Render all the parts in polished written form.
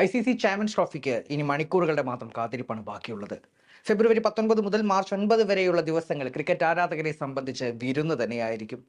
ICC champions ട്രോഫിക്ക് ഇനി മണിക്കൂറുകളുടെ മാത്രം കാത്തിരിപ്പാണ് ബാക്കിയുള്ളത്. ഫെബ്രുവരി 19 മുതൽ മാർച്ച് 9 വരെയുള്ള ദിവസങ്ങൾ ക്രിക്കറ്റ് ആരാധകരെ സംബന്ധിച്ച് വിരുന്ന് തന്നെയായിരിക്കും.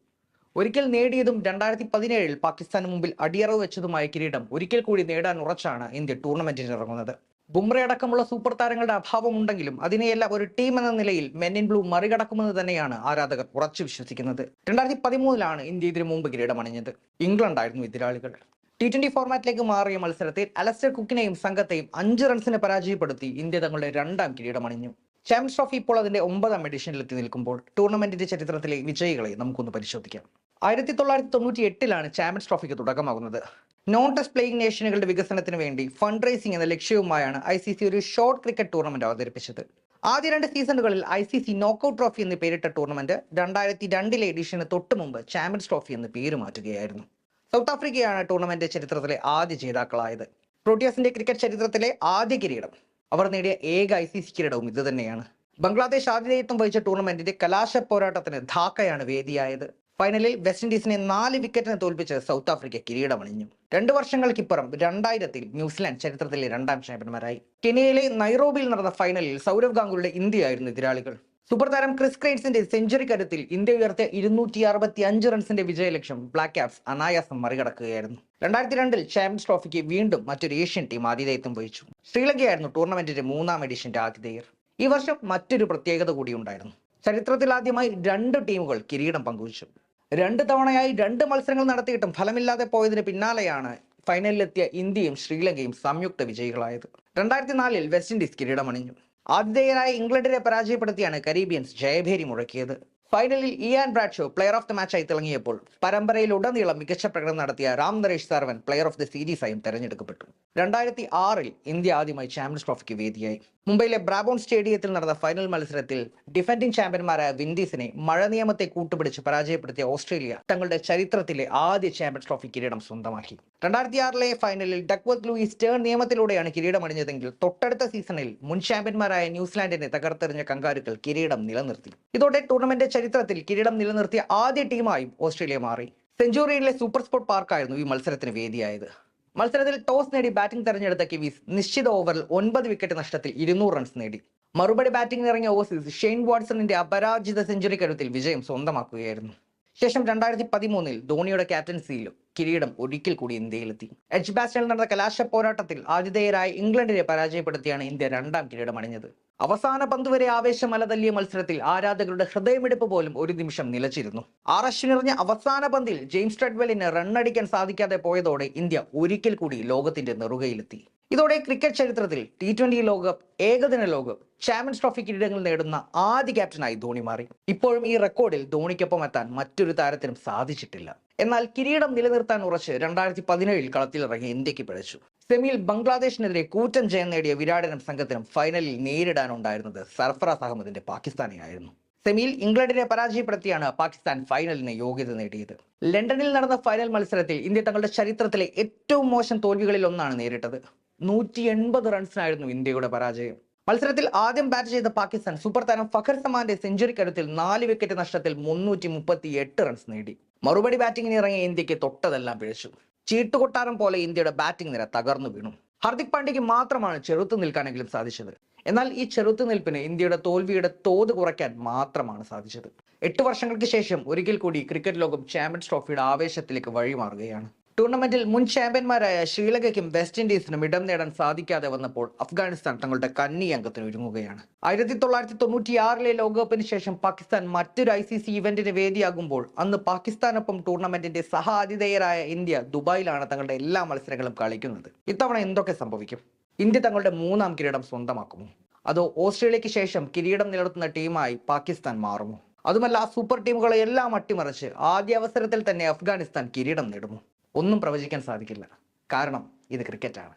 ഒരിക്കൽ നേടിയതും 2017 പാകിസ്ഥാന് മുമ്പിൽ അടിയറവ് വെച്ചതുമായ കിരീടം ഒരിക്കൽ കൂടി നേടാൻ ഉറച്ചാണ് ഇന്ത്യ ടൂർണമെന്റിന് ഇറങ്ങുന്നത്. ബുംറ അടക്കമുള്ള സൂപ്പർ താരങ്ങളുടെ അഭാവമുണ്ടെങ്കിലും അതിനെയെല്ലാം ഒരു ടീം എന്ന നിലയിൽ മെൻ ഇൻ ബ്ലൂ മറികടക്കുമെന്ന് തന്നെയാണ് ആരാധകർ ഉറച്ചു വിശ്വസിക്കുന്നത്. 2013 ഇന്ത്യ ഇതിനു മുമ്പ് കിരീടമണിഞ്ഞത്. ഇംഗ്ലണ്ടായിരുന്നു എതിരാളികൾ. T20 ഫോർമാറ്റിലേക്ക് മാറിയ മത്സരത്തിൽ അലസ്റ്റർ കുക്കിനെയും സംഘത്തെയും 5 റൺസിന് പരാജയപ്പെടുത്തി ഇന്ത്യ തങ്ങളുടെ രണ്ടാം കിരീടമണിഞ്ഞു. ചാമ്പ്യൻസ് ട്രോഫി ഇപ്പോൾ അതിന്റെ 9ാം എഡിഷനിൽ എത്തി നിൽക്കുമ്പോൾ ടൂർണമെന്റിന്റെ ചരിത്രത്തിലെ വിജയികളെ നമുക്കൊന്ന് പരിശോധിക്കാം. 1998 ചാമ്പ്യൻസ് ട്രോഫിക്ക് തുടക്കമാകുന്നത്. നോൺ ടെസ്റ്റ് പ്ലേയിങ് നേഷനുകളുടെ വികസനത്തിന് വേണ്ടി ഫണ്ട് റേസിംഗ് എന്ന ലക്ഷ്യവുമായാണ് ICC ഒരു ഷോർട്ട് ക്രിക്കറ്റ് ടൂർണമെന്റ് അവതരിപ്പിച്ചത്. ആദ്യ 2 സീസണുകളിൽ ICC നോക്കൌട്ട് ട്രോഫി എന്ന് പേരിട്ട ടൂർണമെന്റ് 2002 എഡിഷന് തൊട്ടു മുമ്പ് ചാമ്പ്യൻസ് ട്രോഫി എന്ന് പേര് മാറ്റുകയായിരുന്നു. സൗത്ത് ആഫ്രിക്കയാണ് ടൂർണമെന്റ് ചരിത്രത്തിലെ ആദ്യ ജേതാക്കളായത്. പ്രോട്ടിയാസിന്റെ ക്രിക്കറ്റ് ചരിത്രത്തിലെ ആദ്യ കിരീടം അവർ നേടിയ ഏക ICC കിരീടവും ഇത് തന്നെയാണ്. ബംഗ്ലാദേശ് ആതിഥേയത്വം വഹിച്ച ടൂർണമെന്റിന്റെ കലാശ പോരാട്ടത്തിന് ധാക്കയാണ് വേദിയായത്. ഫൈനലിൽ വെസ്റ്റ് ഇൻഡീസിനെ 4 വിക്കറ്റിന് തോൽപ്പിച്ച് സൗത്ത് ആഫ്രിക്ക കിരീടമണിഞ്ഞു. 2 വർഷങ്ങൾക്കിപ്പുറം 2000 ന്യൂസിലാൻഡ് ചരിത്രത്തിലെ 2ാം ചാമ്പ്യന്മാരായി. കെനിയയിലെ നൈറോബിയിൽ നടന്ന ഫൈനലിൽ സൗരവ് ഗാംഗുലിയുടെ ഇന്ത്യയായിരുന്നു എതിരാളികൾ. സൂപ്പർ താരം ക്രിസ് ക്രെയിറ്റ്സിന്റെ സെഞ്ചുറി കരുത്തിൽ ഇന്ത്യ ഉയർത്തിയ 265 റൺസിന്റെ വിജയലക്ഷ്യം ബ്ലാക്ക് ക്യാപ്സ് അനായാസം മറികടക്കുകയായിരുന്നു. 2002 ചാമ്പ്യൻസ് ട്രോഫിക്ക് വീണ്ടും മറ്റൊരു ഏഷ്യൻ ടീം ആതിഥേയത്വം വഹിച്ചു. ശ്രീലങ്കയായിരുന്നു ടൂർണമെന്റിന്റെ 3ാം എഡിഷന്റെ ആതിഥേയർ. ഈ വർഷം മറ്റൊരു പ്രത്യേകത കൂടി ഉണ്ടായിരുന്നു. ചരിത്രത്തിൽ ആദ്യമായി 2 ടീമുകൾ കിരീടം പങ്കുവച്ചു. 2 തവണയായി 2 മത്സരങ്ങൾ നടത്തിയിട്ടും ഫലമില്ലാതെ പോയതിന് പിന്നാലെയാണ് ഫൈനലിലെത്തിയ ഇന്ത്യയും ശ്രീലങ്കയും സംയുക്ത വിജയികളായത്. 2004 വെസ്റ്റ് ഇൻഡീസ് കിരീടമണിഞ്ഞു. ആതിഥേയരായ ഇംഗ്ലണ്ടിനെ പരാജയപ്പെടുത്തിയാണ് കരീബിയൻസ് ജയഭേരി മുഴക്കിയത്. ഫൈനലിൽ Ian Bradshaw player of the മാച്ചായി തിളങ്ങിയപ്പോൾ പരമ്പരയിൽ ഉടനീളം മികച്ച പ്രകടനം നടത്തിയ Ram Naresh Sarwan player of the സീരീസായും തെരഞ്ഞെടുക്കപ്പെട്ടു. 2006 ഇന്ത്യ ആദ്യമായി ചാമ്പ്യൻസ് ട്രോഫിക്ക് വേദിയായി. മുംബൈയിലെ ബ്രാബോൺ സ്റ്റേഡിയത്തിൽ നടന്ന ഫൈനൽ മത്സരത്തിൽ ഡിഫൻഡിംഗ് ചാമ്പ്യന്മാരായ വിൻഡീസിനെ മഴ നിയമത്തെ കൂട്ടുപിടിച്ച് പരാജയപ്പെടുത്തിയ ഓസ്ട്രേലിയ തങ്ങളുടെ ചരിത്രത്തിലെ ആദ്യ ചാമ്പ്യൻസ് ട്രോഫി കിരീടം സ്വന്തമാക്കി. 2006 ഫൈനലിൽ ഡക്വർത്ത് ലൂയിസ് ടേൺ നിയമത്തിലൂടെയാണ് കിരീടമണിഞ്ഞതെങ്കിൽ തൊട്ടടുത്ത സീസണിൽ മുൻ ചാമ്പ്യന്മാരായ ന്യൂസിലാൻഡിനെ തകർത്തെറിഞ്ഞ കങ്കാരുക്കൾ കിരീടം നിലനിർത്തി. ഇതോടെ ടൂർണമെന്റ് ചരിത്രത്തിൽ കിരീടം നിലനിർത്തിയ ആദ്യ ടീമായും ഓസ്ട്രേലിയ മാറി. സെഞ്ചുറിയിലെ സൂപ്പർ സ്പോർട്ട് പാർക്കായിരുന്നു ഈ മത്സരത്തിന് വേദിയായത്. മത്സരത്തിൽ ടോസ് നേടി ബാറ്റിംഗ് തെരഞ്ഞെടുത്ത കിവീസ് നിശ്ചിത ഓവറിൽ 9 വിക്കറ്റ് നഷ്ടത്തിൽ 200 റൺസ് നേടി. മറുപടി ബാറ്റിംഗിന് ഇറങ്ങിയ ഓസീസ് ഷെയ്ൻ വാട്സണിന്റെ അപരാജിത സെഞ്ചുറി കരുത്തിൽ വിജയം സ്വന്തമാക്കുകയായിരുന്നു. ശേഷം 2013 ധോണിയുടെ ക്യാപ്റ്റൻസിയിലും കിരീടം ഒരിക്കൽ കൂടി ഇന്ത്യയിലെത്തി. എഡ്ജ്ബാസ്റ്റനിൽ നടന്ന കലാശ പോരാട്ടത്തിൽ ആതിഥേയരായ ഇംഗ്ലണ്ടിനെ പരാജയപ്പെടുത്തിയാണ് ഇന്ത്യ 2ാം കിരീടമണിഞ്ഞത്. അവസാന പന്ത് വരെ ആവേശം അലതല്ലിയ മത്സരത്തിൽ ആരാധകരുടെ ഹൃദയമിടിപ്പ് പോലും ഒരു നിമിഷം നിലച്ചിരുന്നു. അശ്വിനെറിഞ്ഞ അവസാന പന്തിൽ ജെയിംസ് ട്രെഡ്വെല്ലിന് റണ്ണടിക്കാൻ സാധിക്കാതെ പോയതോടെ ഇന്ത്യ ഒരിക്കൽ കൂടി ലോകത്തിന്റെ നെറുകയിലെത്തി. ഇതോടെ ക്രിക്കറ്റ് ചരിത്രത്തിൽ T20 ലോകകപ്പ്, ഏകദിന ലോകകപ്പ്, ചാമ്പ്യൻസ് ട്രോഫി കിരീടങ്ങൾ നേടുന്ന ആദ്യ ക്യാപ്റ്റനായി ധോണി മാറി. ഇപ്പോഴും ഈ റെക്കോർഡിൽ ധോണിക്കൊപ്പം എത്താൻ മറ്റൊരു താരത്തിനും സാധിച്ചിട്ടില്ല. എന്നാൽ കിരീടം നിലനിർത്താൻ ഉറച്ച് 2017 കളത്തിലിറങ്ങി ഇന്ത്യക്ക് പിഴച്ചു. സെമിയിൽ ബംഗ്ലാദേശിനെതിരെ കൂറ്റൻ ജയം നേടിയ വിരാടിനും സംഘത്തിനും ഫൈനലിൽ നേരിടാനുണ്ടായിരുന്നത് സർഫറാസ് അഹമ്മദിന്റെ പാകിസ്ഥാനെയായിരുന്നു. സെമിയിൽ ഇംഗ്ലണ്ടിനെ പരാജയപ്പെടുത്തിയാണ് പാകിസ്ഥാൻ ഫൈനലിന് യോഗ്യത നേടിയത്. ലണ്ടനിൽ നടന്ന ഫൈനൽ മത്സരത്തിൽ ഇന്ത്യ തങ്ങളുടെ ചരിത്രത്തിലെ ഏറ്റവും മോശം തോൽവികളിൽ ഒന്നാണ് നേരിട്ടത്. 180 റൺസിനായിരുന്നു ഇന്ത്യയുടെ പരാജയം. മത്സരത്തിൽ ആദ്യം ബാറ്റ് ചെയ്ത പാകിസ്ഥാൻ സൂപ്പർ താരം ഫഖർ സമാന്റെ സെഞ്ചുറി കരുത്തിൽ 4 വിക്കറ്റ് നഷ്ടത്തിൽ 338 റൺസ് നേടി. മറുപടി ബാറ്റിംഗിന് ഇറങ്ങിയ ഇന്ത്യക്ക് തൊട്ടതെല്ലാം പിഴച്ചു. ചീട്ടുകൊട്ടാരം പോലെ ഇന്ത്യയുടെ ബാറ്റിംഗ് നിര തകർന്നു വീണു. ഹാർദിക് പാണ്ഡ്യയ്ക്ക് മാത്രമാണ് ചെറുത്തു നിൽക്കാനെങ്കിലും സാധിച്ചത്. എന്നാൽ ഈ ചെറുത്തുനിൽപ്പിന് ഇന്ത്യയുടെ തോൽവിയുടെ തോത് കുറയ്ക്കാൻ മാത്രമാണ് സാധിച്ചത്. 8 വർഷങ്ങൾക്ക് ശേഷം ഒരിക്കൽ കൂടി ക്രിക്കറ്റ് ലോകം ചാമ്പ്യൻസ് ട്രോഫിയുടെ ആവേശത്തിലേക്ക് വഴിമാറുകയാണ്. ടൂർണമെന്റിൽ മുൻ ചാമ്പ്യന്മാരായ ശ്രീലങ്കയ്ക്കും വെസ്റ്റ് ഇൻഡീസിനും ഇടം നേടാൻ സാധിക്കാതെ വന്നപ്പോൾ അഫ്ഗാനിസ്ഥാൻ തങ്ങളുടെ കന്നി അംഗത്തിന് ഒരുങ്ങുകയാണ്. 1996 ലോകകപ്പിന് ശേഷം പാകിസ്ഥാൻ മറ്റൊരു ICC ഇവന്റിന് വേദിയാകുമ്പോൾ അന്ന് പാകിസ്ഥാനൊപ്പം ടൂർണമെന്റിന്റെ സഹ ആതിഥേയരായ ഇന്ത്യ ദുബായിലാണ് തങ്ങളുടെ എല്ലാ മത്സരങ്ങളും കളിക്കുന്നത്. ഇത്തവണ എന്തൊക്കെ സംഭവിക്കും? ഇന്ത്യ തങ്ങളുടെ 3ാം കിരീടം സ്വന്തമാക്കുമോ? അതോ ഓസ്ട്രേലിയക്ക് ശേഷം കിരീടം നിലനിർത്തുന്ന ടീമായി പാകിസ്ഥാൻ മാറുമോ? അതുമല്ല, സൂപ്പർ ടീമുകളെ എല്ലാം അട്ടിമറിച്ച് ആദ്യ അവസരത്തിൽ തന്നെ അഫ്ഗാനിസ്ഥാൻ കിരീടം നേടുമോ? ഒന്നും പ്രവചിക്കാൻ സാധിക്കില്ല. കാരണം ഇത് ക്രിക്കറ്റാണ്.